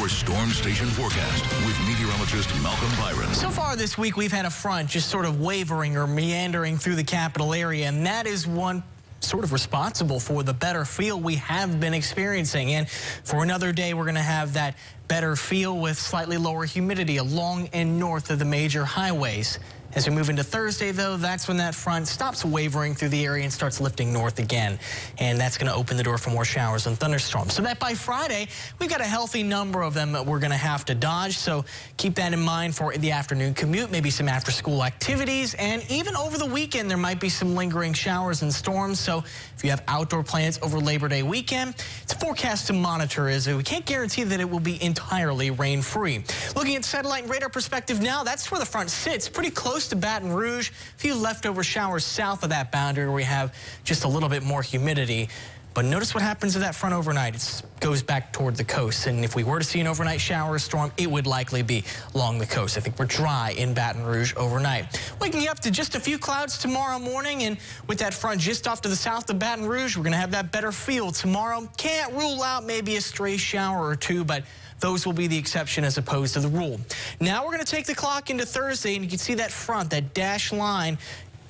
Your Storm Station forecast with meteorologist Malcolm Byron. So far this week, we've had a front just sort of wavering or meandering through the capital area, and that is one sort of responsible for the better feel we have been experiencing. And for another day, we're going to have that better feel with slightly lower humidity along and north of the major highways. As we move into Thursday, though, that's when that front stops wavering through the area and starts lifting north again. And that's going to open the door for more showers and thunderstorms. So that by Friday, we've got a healthy number of them that we're going to have to dodge. So keep that in mind for the afternoon commute, maybe some after-school activities. And even over the weekend, there might be some lingering showers and storms. So if you have outdoor plans over Labor Day weekend, it's a forecast to monitor, as we can't guarantee that it will be entirely rain-free. Looking at satellite and radar perspective now, that's where the front sits, pretty close to Baton Rouge. A few leftover showers south of that boundary where we have just a little bit more humidity. But notice what happens to that front overnight. It goes back toward the coast. And if we were to see an overnight shower or storm, it would likely be along the coast. I think we're dry in Baton Rouge overnight. Waking up to just a few clouds tomorrow morning. And with that front just off to the south of Baton Rouge, we're going to have that better feel tomorrow. Can't rule out maybe a stray shower or two, but those will be the exception as opposed to the rule. Now we're going to take the clock into Thursday, and you can see that front, that dashed line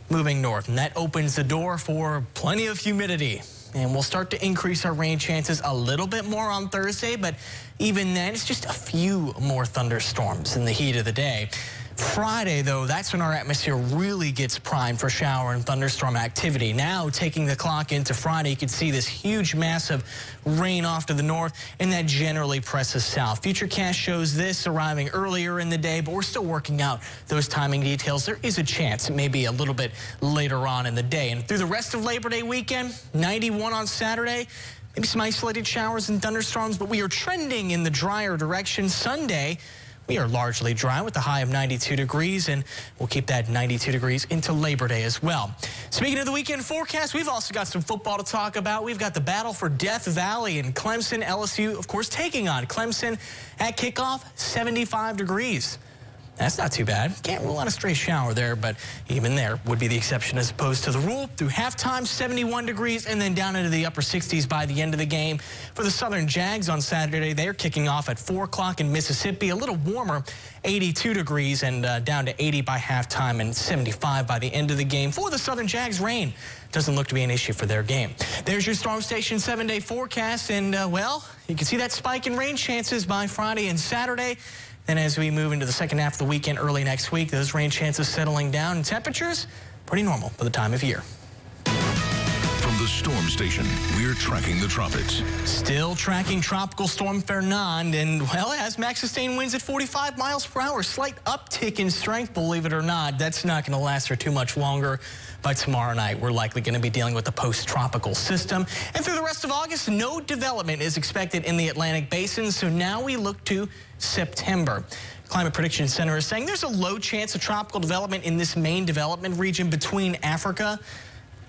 moving north. And that opens the door for plenty of humidity. And we'll start to increase our rain chances a little bit more on Thursday, but even then, it's just a few more thunderstorms in the heat of the day. Friday, though, that's when our atmosphere really gets primed for shower and thunderstorm activity. Now, taking the clock into Friday, you can see this huge mass of rain off to the north, and that generally presses south. Futurecast shows this arriving earlier in the day, but we're still working out those timing details. There is a chance it may be a little bit later on in the day. And through the rest of Labor Day weekend, 91 on Saturday. Maybe some isolated showers and thunderstorms, but we are trending in the drier direction. Sunday, we are largely dry with a high of 92 degrees, and we'll keep that 92 degrees into Labor Day as well. Speaking of the weekend forecast, we've also got some football to talk about. We've got the battle for Death Valley and Clemson. LSU, of course, taking on Clemson at kickoff, 75 degrees. That's not too bad. Can't rule out a stray shower there, but even there would be the exception as opposed to the rule. Through halftime, 71 degrees, and then down into the upper 60s by the end of the game. For the Southern Jags on Saturday, they're kicking off at 4 o'clock in Mississippi. A little warmer, 82 degrees, and down to 80 by halftime and 75 by the end of the game. For the Southern Jags, rain doesn't look to be an issue for their game. There's your Storm Station 7-day forecast, and, well, you can see that spike in rain chances by Friday and Saturday. And as we move into the second half of the weekend, early next week, those rain chances settling down, and temperatures pretty normal for the time of year. From the Storm Station, we're tracking the tropics. Still tracking Tropical Storm Fernand, and, well, it has max sustained winds at 45 miles per hour. Slight uptick in strength, believe it or not. That's not going to last for too much longer. By tomorrow night, we're likely going to be dealing with a post-tropical system. And through the rest of August, no development is expected in the Atlantic basin, so now we look to September. Climate Prediction Center is saying there's a low chance of tropical development in this main development region between Africa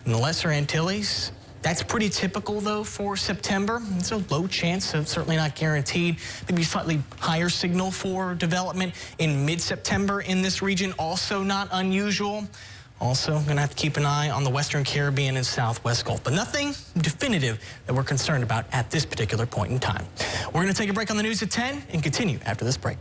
and the Lesser Antilles. That's pretty typical, though, for September. It's a low chance, so certainly not guaranteed. Maybe slightly higher signal for development in mid-September in this region, also not unusual. Also, going to have to keep an eye on the Western Caribbean and Southwest Gulf, but nothing definitive that we're concerned about at this particular point in time. We're going to take a break on the news at 10 and continue after this break.